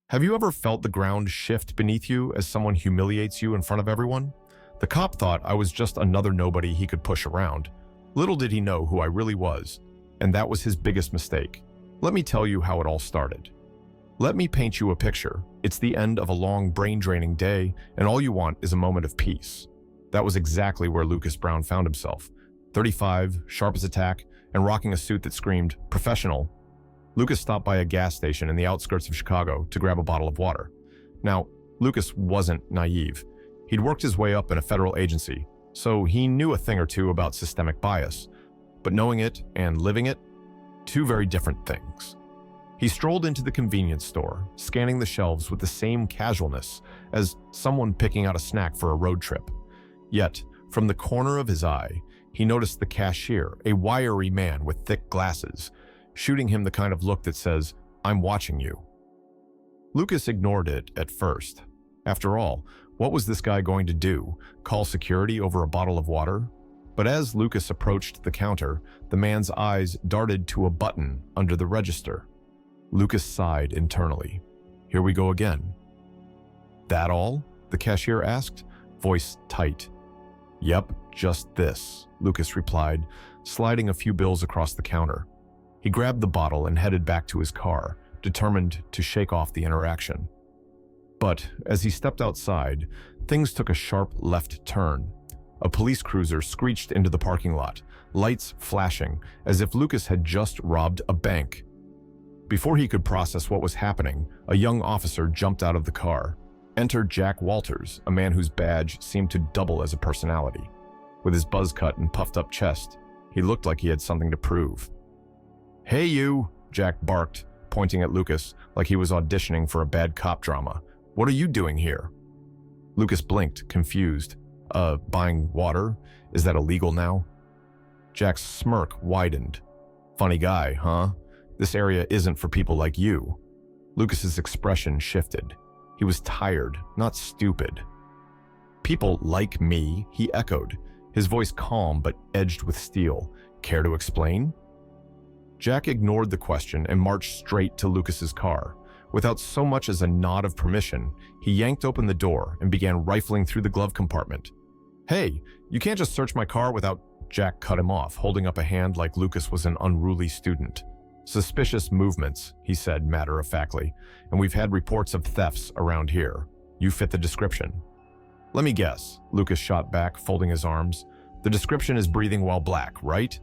Have you ever felt the ground shift beneath you as someone humiliates you in front of everyone? The cop thought I was just another nobody he could push around. Little did he know who I really was, and that was his biggest mistake. Let me tell you how it all started. Let me paint you a picture. It's the end of a long, brain-draining day, and all you want is a moment of peace. That was exactly where Lucas Brown found himself. 35, sharp as a tack, and rocking a suit that screamed, "Professional." Lucas stopped by a gas station in the outskirts of Chicago to grab a bottle of water. Now, Lucas wasn't naive. He'd worked his way up in a federal agency, so he knew a thing or two about systemic bias. But knowing it and living it, two very different things. He strolled into the convenience store, scanning the shelves with the same casualness as someone picking out a snack for a road trip. Yet, from the corner of his eye, he noticed the cashier, a wiry man with thick glasses, shooting him the kind of look that says, "I'm watching you." Lucas ignored it at first. After all, what was this guy going to do? Call security over a bottle of water? But as Lucas approached the counter, the man's eyes darted to a button under the register. Lucas sighed internally. Here we go again. "That all?" the cashier asked, voice tight. "Yep, just this," Lucas replied, sliding a few bills across the counter. He grabbed the bottle and headed back to his car, determined to shake off the interaction. But as he stepped outside, things took a sharp left turn. A police cruiser screeched into the parking lot, lights flashing, as if Lucas had just robbed a bank. Before he could process what was happening, a young officer jumped out of the car. Enter Jack Walters, a man whose badge seemed to double as a personality. With his buzz cut and puffed up chest, he looked like he had something to prove. "Hey you," Jack barked, pointing at Lucas like he was auditioning for a bad cop drama. "What are you doing here?" Lucas blinked, confused. Buying water? Is that illegal now?" Jack's smirk widened. "Funny guy, huh? This area isn't for people like you." Lucas's expression shifted. He was tired, not stupid. "People like me?" he echoed, his voice calm but edged with steel. "Care to explain?" Jack ignored the question and marched straight to Lucas's car. Without so much as a nod of permission, he yanked open the door and began rifling through the glove compartment. "Hey, you can't just search my car without—" Jack cut him off, holding up a hand like Lucas was an unruly student. "Suspicious movements," he said matter-of-factly, "and we've had reports of thefts around here. You fit the description." "Let me guess," Lucas shot back, folding his arms. "The description is breathing while black, right?"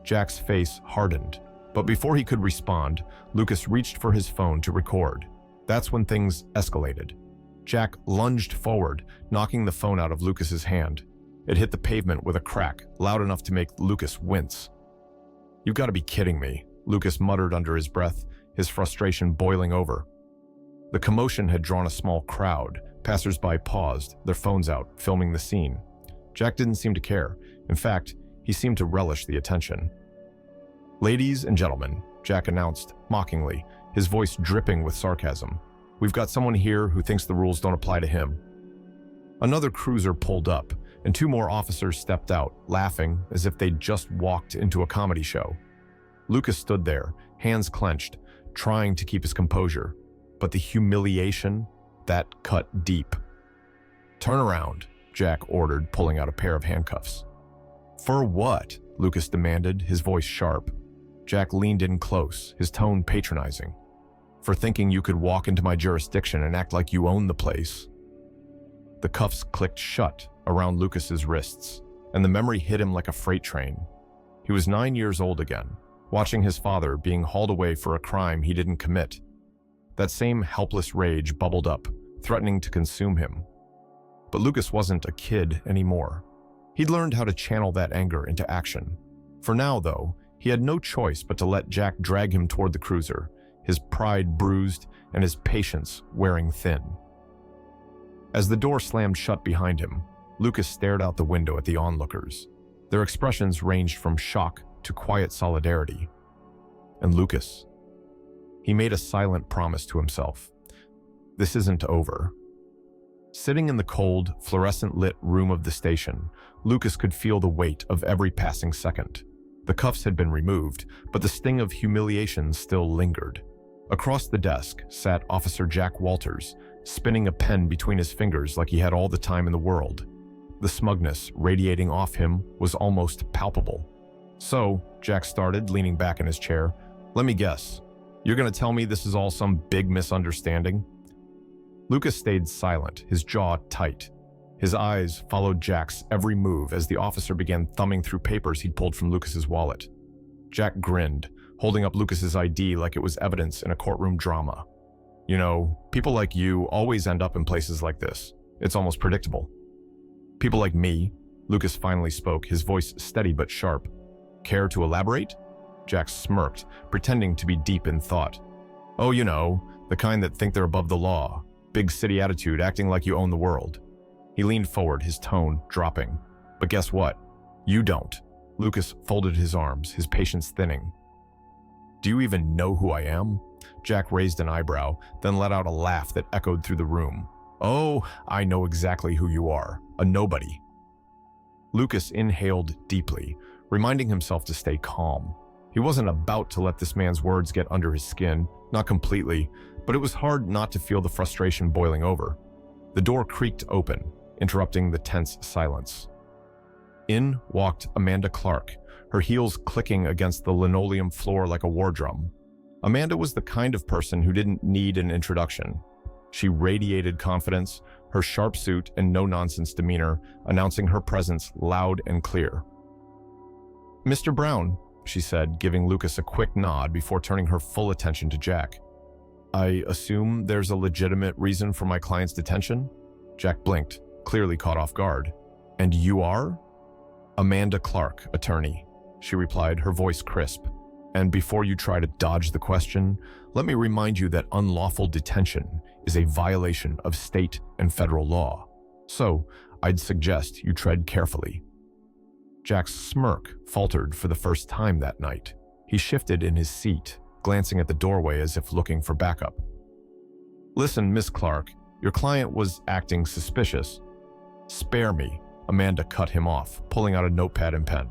Jack's face hardened, but before he could respond, Lucas reached for his phone to record. That's when things escalated. Jack lunged forward, knocking the phone out of Lucas's hand. It hit the pavement with a crack, loud enough to make Lucas wince. "You've got to be kidding me," Lucas muttered under his breath, his frustration boiling over. The commotion had drawn a small crowd. Passers-by paused, their phones out, filming the scene. Jack didn't seem to care. In fact, he seemed to relish the attention. "Ladies and gentlemen," Jack announced, mockingly, his voice dripping with sarcasm, "we've got someone here who thinks the rules don't apply to him." Another cruiser pulled up, and two more officers stepped out, laughing as if they'd just walked into a comedy show. Lucas stood there, hands clenched, trying to keep his composure, but the humiliation, that cut deep. "Turn around," Jack ordered, pulling out a pair of handcuffs. "For what?" Lucas demanded, his voice sharp. Jack leaned in close, his tone patronizing. "For thinking you could walk into my jurisdiction and act like you own the place." The cuffs clicked shut around Lucas's wrists, and the memory hit him like a freight train. He was 9 years old again, watching his father being hauled away for a crime he didn't commit. That same helpless rage bubbled up, threatening to consume him. But Lucas wasn't a kid anymore. He'd learned how to channel that anger into action. For now, though, he had no choice but to let Jack drag him toward the cruiser, his pride bruised and his patience wearing thin. As the door slammed shut behind him, Lucas stared out the window at the onlookers. Their expressions ranged from shock to quiet solidarity. And Lucas. He made a silent promise to himself. This isn't over. Sitting in the cold, fluorescent-lit room of the station, Lucas could feel the weight of every passing second. The cuffs had been removed, but the sting of humiliation still lingered. Across the desk sat Officer Jack Walters, spinning a pen between his fingers like he had all the time in the world. The smugness radiating off him was almost palpable. "So," Jack started, leaning back in his chair, "let me guess. You're going to tell me this is all some big misunderstanding?" Lucas stayed silent, his jaw tight. His eyes followed Jack's every move as the officer began thumbing through papers he'd pulled from Lucas's wallet. Jack grinned, holding up Lucas's ID like it was evidence in a courtroom drama. "You know, people like you always end up in places like this. It's almost predictable." "People like me?" Lucas finally spoke, his voice steady but sharp. "Care to elaborate?" Jack smirked, pretending to be deep in thought. "Oh, you know, the kind that think they're above the law. Big city attitude, acting like you own the world." He leaned forward, his tone dropping. "But guess what? You don't." Lucas folded his arms, his patience thinning. "Do you even know who I am?" Jack raised an eyebrow, then let out a laugh that echoed through the room. "Oh, I know exactly who you are. A nobody." Lucas inhaled deeply, reminding himself to stay calm. He wasn't about to let this man's words get under his skin, not completely, but it was hard not to feel the frustration boiling over. The door creaked open, interrupting the tense silence. In walked Amanda Clark, her heels clicking against the linoleum floor like a war drum. Amanda was the kind of person who didn't need an introduction. She radiated confidence, her sharp suit and no-nonsense demeanor announcing her presence loud and clear. "Mr. Brown," she said, giving Lucas a quick nod before turning her full attention to Jack. "I assume there's a legitimate reason for my client's detention?" Jack blinked, clearly caught off guard. "And you are?" "Amanda Clark, attorney," she replied, her voice crisp. "And before you try to dodge the question, let me remind you that unlawful detention is a violation of state and federal law. So, I'd suggest you tread carefully." Jack's smirk faltered for the first time that night. He shifted in his seat, glancing at the doorway as if looking for backup. "Listen, Miss Clark, your client was acting suspicious." "Spare me," Amanda cut him off, pulling out a notepad and pen.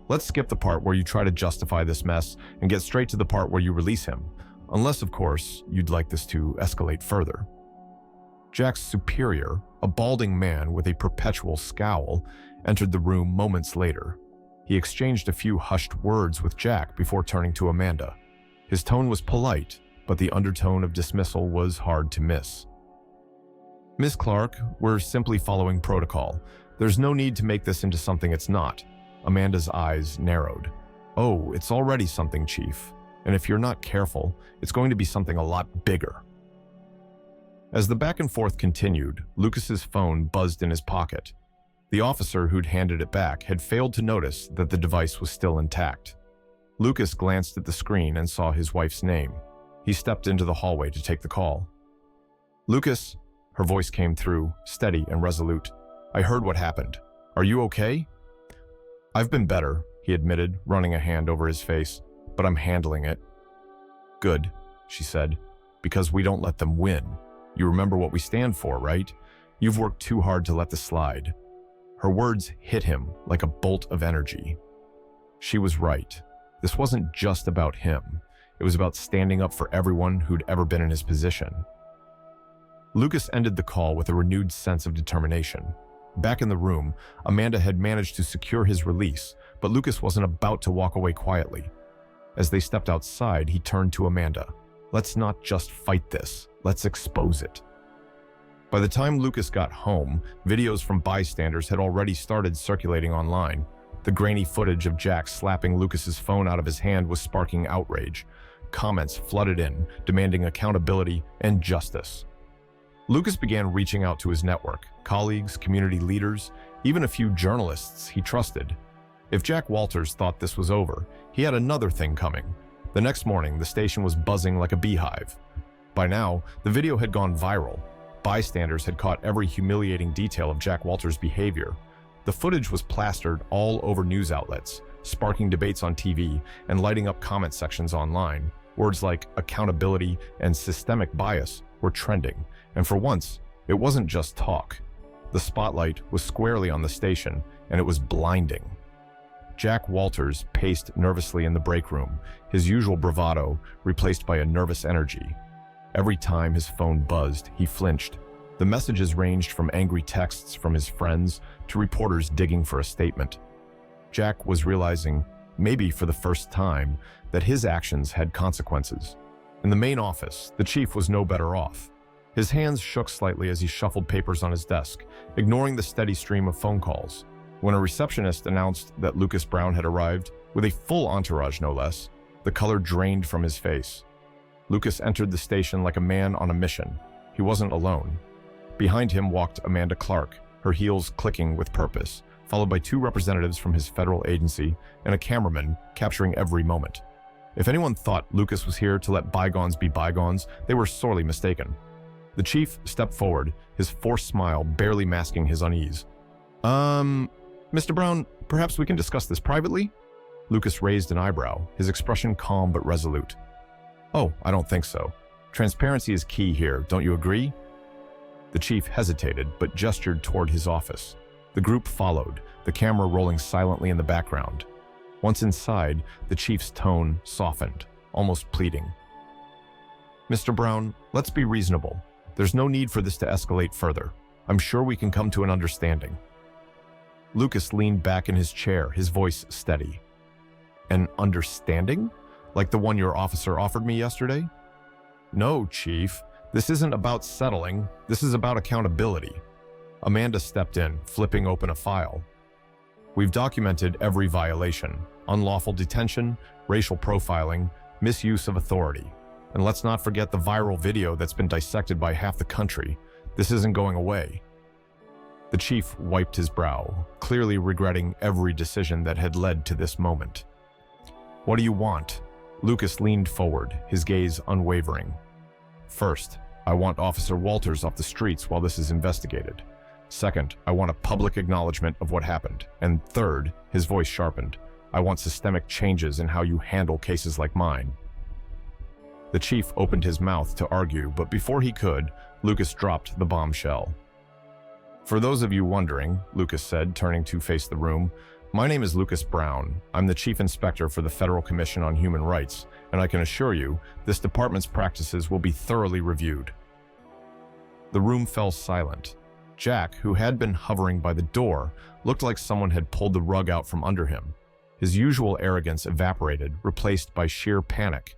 "Let's skip the part where you try to justify this mess and get straight to the part where you release him. Unless, of course, you'd like this to escalate further." Jack's superior, a balding man with a perpetual scowl, entered the room moments later. He exchanged a few hushed words with Jack before turning to Amanda. His tone was polite, but the undertone of dismissal was hard to miss. "Miss Clark, we're simply following protocol. There's no need to make this into something it's not." Amanda's eyes narrowed. "Oh, it's already something, Chief. And if you're not careful, it's going to be something a lot bigger." As the back and forth continued, Lucas's phone buzzed in his pocket. The officer who'd handed it back had failed to notice that the device was still intact. Lucas glanced at the screen and saw his wife's name. He stepped into the hallway to take the call. "Lucas," her voice came through, steady and resolute. "I heard what happened. Are you okay?" "I've been better," he admitted, running a hand over his face, "but I'm handling it." "Good," she said, "because we don't let them win. You remember what we stand for, right? You've worked too hard to let this slide." Her words hit him like a bolt of energy. She was right. This wasn't just about him. It was about standing up for everyone who'd ever been in his position. Lucas ended the call with a renewed sense of determination. Back in the room, Amanda had managed to secure his release, but Lucas wasn't about to walk away quietly. As they stepped outside, he turned to Amanda. "Let's not just fight this. Let's expose it." By the time Lucas got home, videos from bystanders had already started circulating online. The grainy footage of Jack slapping Lucas's phone out of his hand was sparking outrage. Comments flooded in, demanding accountability and justice. Lucas began reaching out to his network, colleagues, community leaders, even a few journalists he trusted. If Jack Walters thought this was over, he had another thing coming. The next morning, the station was buzzing like a beehive. By now, the video had gone viral. Bystanders had caught every humiliating detail of Jack Walters' behavior. The footage was plastered all over news outlets, sparking debates on TV and lighting up comment sections online. Words like accountability and systemic bias were trending, and for once, it wasn't just talk. The spotlight was squarely on the station, and it was blinding. Jack Walters paced nervously in the break room, his usual bravado replaced by a nervous energy. Every time his phone buzzed, he flinched. The messages ranged from angry texts from his friends to reporters digging for a statement. Jack was realizing, maybe for the first time, that his actions had consequences. In the main office, the chief was no better off. His hands shook slightly as he shuffled papers on his desk, ignoring the steady stream of phone calls. When a receptionist announced that Lucas Brown had arrived, with a full entourage no less, the color drained from his face. Lucas entered the station like a man on a mission. He wasn't alone. Behind him walked Amanda Clark, her heels clicking with purpose, followed by 2 representatives from his federal agency and a cameraman capturing every moment. If anyone thought Lucas was here to let bygones be bygones, they were sorely mistaken. The chief stepped forward, his forced smile barely masking his unease. Mr. Brown, perhaps we can discuss this privately?" Lucas raised an eyebrow, his expression calm but resolute. "Oh, I don't think so. Transparency is key here, don't you agree?" The chief hesitated, but gestured toward his office. The group followed, the camera rolling silently in the background. Once inside, the chief's tone softened, almost pleading. "Mr. Brown, let's be reasonable. There's no need for this to escalate further. I'm sure we can come to an understanding." Lucas leaned back in his chair, his voice steady. "An understanding? Like the one your officer offered me yesterday?" "No, Chief. This isn't about settling. This is about accountability." Amanda stepped in, flipping open a file. "We've documented every violation: unlawful detention, racial profiling, misuse of authority. And let's not forget the viral video that's been dissected by half the country. This isn't going away." The chief wiped his brow, clearly regretting every decision that had led to this moment. "What do you want?" Lucas leaned forward, his gaze unwavering. "First, I want Officer Walters off the streets while this is investigated. Second, I want a public acknowledgement of what happened. And third," his voice sharpened, "I want systemic changes in how you handle cases like mine." The chief opened his mouth to argue, but before he could, Lucas dropped the bombshell. "For those of you wondering," Lucas said, turning to face the room, "my name is Lucas Brown. I'm the Chief Inspector for the Federal Commission on Human Rights, and I can assure you, this department's practices will be thoroughly reviewed." The room fell silent. Jack, who had been hovering by the door, looked like someone had pulled the rug out from under him. His usual arrogance evaporated, replaced by sheer panic.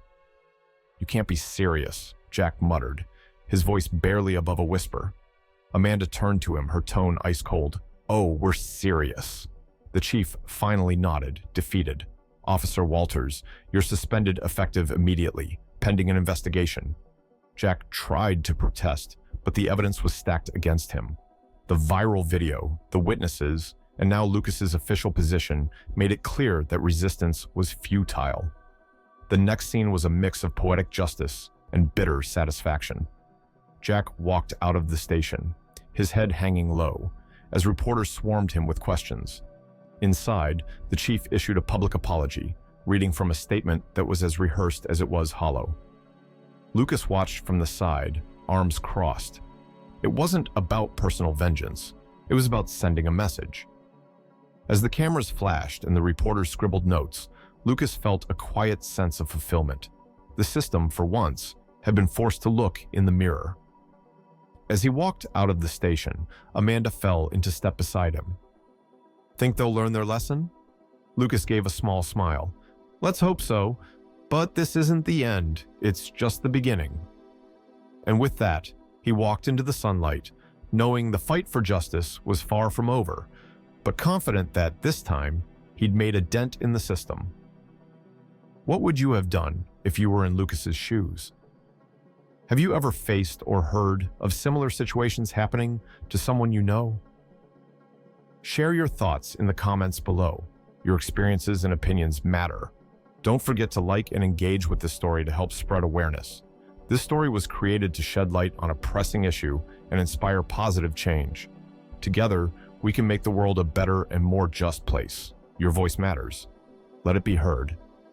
"You can't be serious," Jack muttered, his voice barely above a whisper. Amanda turned to him, her tone ice cold. "Oh, we're serious." The chief finally nodded, defeated. "Officer Walters, you're suspended effective immediately, pending an investigation." Jack tried to protest, but the evidence was stacked against him. The viral video, the witnesses, and now Lucas's official position made it clear that resistance was futile. The next scene was a mix of poetic justice and bitter satisfaction. Jack walked out of the station, his head hanging low, as reporters swarmed him with questions. Inside, the chief issued a public apology, reading from a statement that was as rehearsed as it was hollow. Lucas watched from the side, arms crossed. It wasn't about personal vengeance. It was about sending a message. As the cameras flashed and the reporters scribbled notes, Lucas felt a quiet sense of fulfillment. The system, for once, had been forced to look in the mirror. As he walked out of the station, Amanda fell into step beside him. "Think they'll learn their lesson?" Lucas gave a small smile. "Let's hope so, but this isn't the end. It's just the beginning." And with that, he walked into the sunlight, knowing the fight for justice was far from over, but confident that this time he'd made a dent in the system. What would you have done if you were in Lucas's shoes? Have you ever faced or heard of similar situations happening to someone you know? Share your thoughts in the comments below. Your experiences and opinions matter. Don't forget to like and engage with this story to help spread awareness. This story was created to shed light on a pressing issue and inspire positive change. Together, we can make the world a better and more just place. Your voice matters. Let it be heard.